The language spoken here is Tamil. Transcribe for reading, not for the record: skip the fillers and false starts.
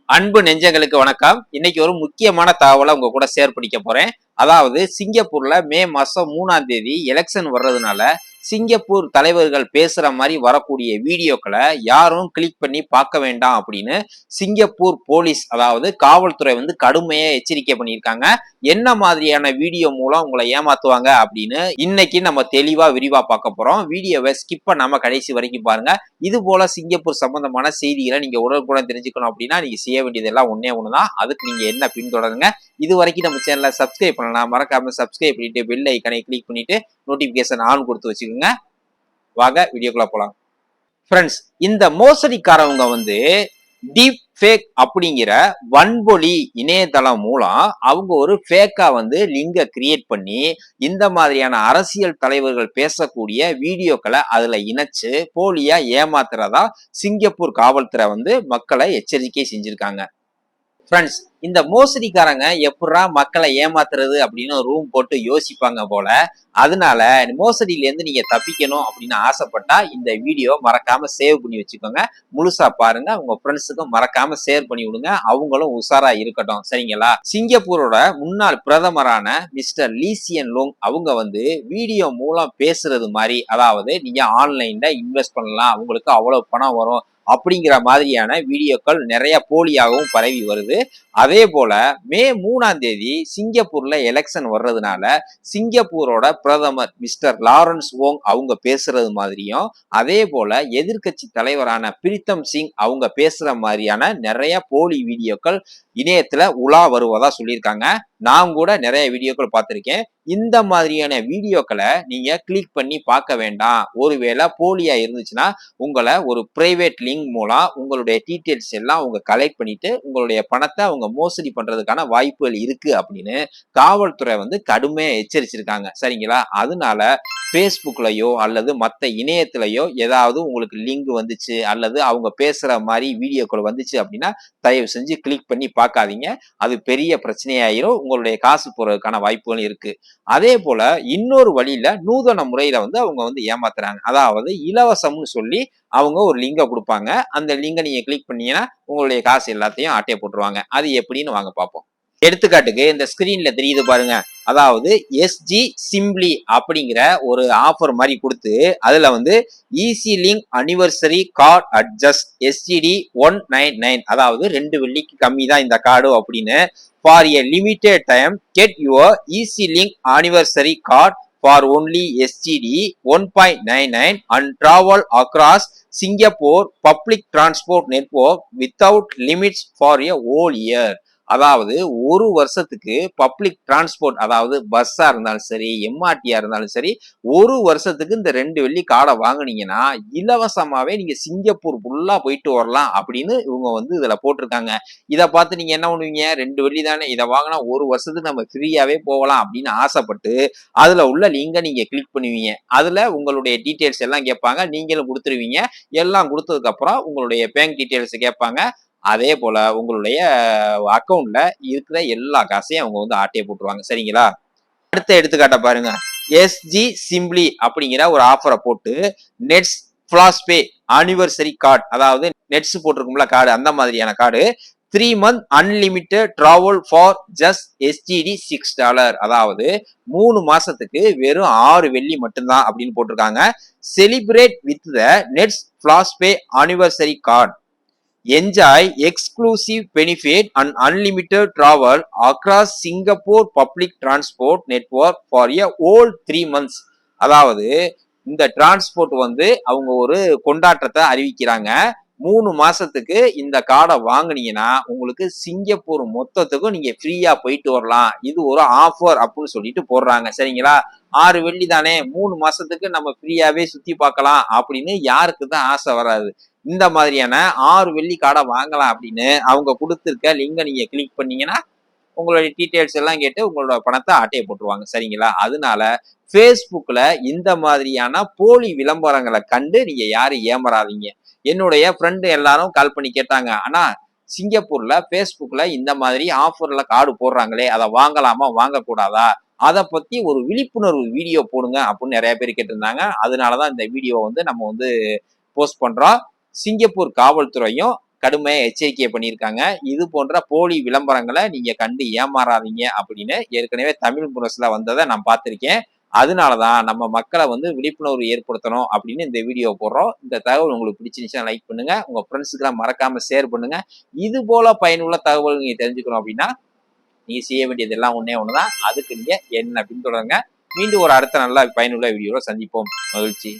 அன்பு நெஞ்சங்களுக்கு வணக்கம். இன்னைக்கு ஒரு முக்கியமான தகவலை உங்க கூட ஷேர் பண்ணிக்க போறேன். அதாவது சிங்கப்பூர்ல மே மாசம் 3ஆம் தேதி எலெக்ஷன் வர்றதுனால சிங்கப்பூர் தலைவர்கள் பேசுற மாதிரி வரக்கூடிய வீடியோக்களை யாரும் கிளிக் பண்ணி பார்க்க வேண்டாம் அப்படின்னு சிங்கப்பூர் போலீஸ் அதாவது காவல்துறை கடுமையா எச்சரிக்கை பண்ணியிருக்காங்க. என்ன மாதிரியான வீடியோ மூலம் உங்களை ஏமாத்துவாங்க அப்படின்னு இன்னைக்கு நம்ம தெளிவா விரிவா பார்க்க போறோம். வீடியோவை ஸ்கிப் பண்ணாம கடைசி வரைக்கும் பாருங்க. இது போல சிங்கப்பூர் சம்பந்தமான செய்திகளை நீங்க உடனுக்குடன் தெரிஞ்சுக்கணும் அப்படின்னா நீங்க செய்ய வேண்டியதெல்லாம் ஒன்னே ஒண்ணுதான். அதுக்கு நீங்க என்ன பின்தொடருங்க. இது வரைக்கும் நம்ம சேனலை சப்ஸ்கிரைப் பண்ணலாம், மறக்காம சப்ஸ்கிரைப் பண்ணிட்டு பெல் ஐக்கனை கிளிக் பண்ணிட்டு நோட்டிபிகேஷன் ஆன் கொடுத்து வச்சுக்கோங்க. வாங்க வீடியோக்குள்ள போலாம். ஃப்ரெண்ட்ஸ், இந்த மோசடிக்காரவங்க டீப் ஃபேக் அப்படிங்கிற வன்பொலி இணையதளம் மூலம் அவங்க ஒரு ஃபேக்கா லிங்க கிரியேட் பண்ணி இந்த மாதிரியான அரசியல் தலைவர்கள் பேசக்கூடிய வீடியோக்களை அதுல இணைச்சு போலியா ஏமாத்துறதா சிங்கப்பூர் காவல்துறை மக்களை எச்சரிக்கை செஞ்சிருக்காங்க. ஃப்ரெண்ட்ஸ், இந்த மோசடிக்காரங்க எப்படா மக்களை ஏமாத்துறது அப்படின்னு ரூம் போட்டு யோசிப்பாங்க போல. அதனால மோசடியில இருந்து நீங்க தப்பிக்கணும் அப்படின்னு ஆசைப்பட்டா இந்த வீடியோ மறக்காம சேவ் பண்ணி வச்சுக்கோங்க. முழுசா பாருங்க, உங்க ஃப்ரெண்ட்ஸுக்கும் மறக்காம ஷேர் பண்ணி விடுங்க. அவங்களும் உஷாரா இருக்கட்டும், சரிங்களா? சிங்கப்பூரோட முன்னாள் பிரதமரான மிஸ்டர் லீ சியன் லூங் அவங்க வீடியோ மூலம் பேசுறது மாதிரி, அதாவது நீங்க ஆன்லைன்ல இன்வெஸ்ட் பண்ணலாம், உங்களுக்கு அவ்வளவு பணம் வரும் அப்படிங்கிற மாதிரியான வீடியோக்கள் நிறைய போலியாகவும் பரவி வருது. அதே போல மே 3ஆம் தேதி சிங்கப்பூர்ல எலெக்ஷன் வர்றதுனால சிங்கப்பூரோட பிரதமர் மிஸ்டர் லாரன்ஸ் வோங் அவங்க பேசுறது மாதிரியும், அதே போல எதிர்கட்சி தலைவரான பிரீத்தம் சிங் அவங்க பேசுற மாதிரியான நிறைய போலி வீடியோக்கள் இணையத்துல உலா வருவதா சொல்லியிருக்காங்க. நான் கூட நிறைய வீடியோக்கள் பார்த்திருக்கேன். இந்த மாதிரியான வீடியோக்களை நீங்க கிளிக் பண்ணி பார்க்க வேண்டாம். ஒருவேளை போலியா இருந்துச்சுன்னா உங்களை ஒரு பிரைவேட் லிங்க் மூலம் உங்களுடைய டீட்டெயில்ஸ் எல்லாம் அவங்க கலெக்ட் பண்ணிட்டு உங்களுடைய பணத்தை அவங்க மோசடி பண்றதுக்கான வாய்ப்புகள் இருக்கு அப்படின்னு காவல்துறை கடுமையா எச்சரிச்சிருக்காங்க, சரிங்களா? அதனால பேஸ்புக்லயோ அல்லது மற்ற இணையத்திலயோ ஏதாவது உங்களுக்கு லிங்க் வந்துச்சு அல்லது அவங்க பேசுற மாதிரி வீடியோக்கள் வந்துச்சு அப்படின்னா தயவு செஞ்சு கிளிக் பண்ணி பார்க்காதீங்க. அது பெரிய பிரச்சனையாயிரும், உங்களுடைய காசு போறதுக்கான வாய்ப்புகள் இருக்கு. அதே போல இன்னொரு வழியில நூதன முறையில அவங்க ஏமாத்துறாங்க. அதாவது இலவசம்னு சொல்லி அவங்க ஒரு லிங்கை கொடுப்பாங்க. அந்த லிங்கை நீங்க கிளிக் பண்ணீங்கன்னா உங்களுடைய காசு எல்லாத்தையும் ஆட்டையை போட்டுருவாங்க. அது எப்படின்னு வாங்க பார்ப்போம். எடுத்துக்காட்டுக்கு இந்த ஸ்கிரீன்ல தெரியுது பாருங்க. அதாவது எஸ்ஜி சிம்பிளி அப்படிங்கிற ஒரு ஆஃபர் மாதிரி கொடுத்து அதுல easy link anniversary card adjust SGT 199, அதாவது 2 வெள்ளிக்கு கம்மி தான் இந்த கார்டு அப்படின்னு, for a limited time get your easy link anniversary card for only SGD 1.99 and travel across Singapore public transport network without limits for a whole year. அதாவது ஒரு வருஷத்துக்கு பப்ளிக் டிரான்ஸ்போர்ட், அதாவது பஸ்ஸா இருந்தாலும் சரி எம்ஆர்டியா இருந்தாலும் சரி, ஒரு வருஷத்துக்கு இந்த 2 வெள்ளி கார்டை வாங்கினீங்கன்னா இலவசமாவே நீங்க சிங்கப்பூர் ஃபுல்லா போயிட்டு வரலாம் அப்படின்னு இவங்க இதுல போட்டிருக்காங்க. இதை பார்த்து நீங்க என்ன பண்ணுவீங்க? 2 வெள்ளி தானே, இதை வாங்கினா ஒரு வருஷத்துக்கு நம்ம ஃப்ரீயாவே போகலாம் அப்படின்னு ஆசைப்பட்டு அதுல உள்ள லிங்கை நீங்க கிளிக் பண்ணுவீங்க. அதுல உங்களுடைய டீட்டெயில்ஸ் எல்லாம் கேட்பாங்க, நீங்களும் கொடுத்துருவீங்க. எல்லாம் கொடுத்ததுக்கு அப்புறம் உங்களுடைய பேங்க் டீட்டெயில்ஸ் கேட்பாங்க. அதே போல உங்களுடைய அக்கௌண்ட்ல இருக்கிற எல்லா காசையும் அவங்க ஆட்டையை போட்டுருவாங்க, சரிங்களா? அடுத்த எடுத்துக்காட்ட பாருங்க. எஸ்ஜி சிம்பிளி அப்படிங்கிற ஒரு ஆஃபரை போட்டு நெட்ஸ் ஃபிளாஷ் பே அனிவர்சரி கார்டு, அதாவது நெட்ஸ் போட்டிருக்கும்ல கார்டு, அந்த மாதிரியான card 3 month unlimited travel for just SGT $6, அதாவது 3 மாசத்துக்கு வெறும் 6 வெள்ளி மட்டும்தான் அப்படின்னு போட்டிருக்காங்க. Celebrate with the nets flash pay anniversary card, enjoy exclusive benefit and unlimited travel across Singapore public transport network for a whole 3 months. அதாவது இந்த டிரான்ஸ்போர்ட் அவங்க ஒரு கொண்டாட்டத்தை அறிவிக்கிறாங்க. 3 மாசத்துக்கு இந்த கார்டை வாங்கினீங்கன்னா உங்களுக்கு சிங்கப்பூர் மொத்தத்துக்கும் நீங்க ஃப்ரீயா போயிட்டு வரலாம். இது ஒரு ஆஃபர் அப்படின்னு சொல்லிட்டு போடுறாங்க, சரிங்களா? 6 வெள்ளி தானே, 3 மாசத்துக்கு நம்ம ஃப்ரீயாவே சுத்தி பார்க்கலாம் அப்படின்னு யாருக்கு தான் ஆசை வராது? இந்த மாதிரியான 6 வெள்ளி கார்டை வாங்கலாம் அப்படின்னு அவங்க கொடுத்துருக்க லிங்கை நீங்க கிளிக் பண்ணீங்கன்னா உங்களுடைய டீட்டெயில்ஸ் எல்லாம் கேட்டு உங்களோட பணத்தை ஆட்டையை போட்டுருவாங்க, சரிங்களா? அதனால பேஸ்புக்ல இந்த மாதிரியான போலி விளம்பரங்களை கண்டு நீங்க யாரும் ஏமாறாதீங்க. என்னுடைய ஃப்ரெண்டு எல்லாரும் கால் பண்ணி கேட்டாங்க, ஆனா சிங்கப்பூர்ல பேஸ்புக்ல இந்த மாதிரி ஆஃபர்ல கார்டு போடுறாங்களே, அதை வாங்கலாமா வாங்கக்கூடாதா, அதை பத்தி ஒரு விழிப்புணர்வு வீடியோ போடுங்க அப்படின்னு நிறைய பேர் கேட்டிருந்தாங்க. அதனாலதான் இந்த வீடியோ நம்ம போஸ்ட் பண்றோம். சிங்கப்பூர் காவல்துறையும் கடுமையா எச்சரிக்கை பண்ணியிருக்காங்க. இது போன்ற போலி விளம்பரங்களை நீங்க கண்டு ஏமாறாதீங்க அப்படின்னு ஏற்கனவே தமிழ் முரசுல வந்ததை நான் பார்த்திருக்கேன். அதனாலதான் நம்ம மக்களை விழிப்புணர்வு ஏற்படுத்தணும் அப்படின்னு இந்த வீடியோ போடுறோம். இந்த தகவல் உங்களுக்கு பிடிச்சிருந்துச்சுன்னா லைக் பண்ணுங்க. உங்க ஃப்ரெண்ட்ஸுக்கெல்லாம் மறக்காம ஷேர் பண்ணுங்க. இது போல பயனுள்ள தகவல் நீங்க தெரிஞ்சுக்கணும் அப்படின்னா நீங்க செய்ய வேண்டியது எல்லாம் ஒண்ணே ஒண்ணுதான். அதுக்கு நீங்க என்ன பின்தொடருங்க. மீண்டும் ஒரு அடுத்த நல்ல பயனுள்ள வீடியோல சந்திப்போம். மகிழ்ச்சி.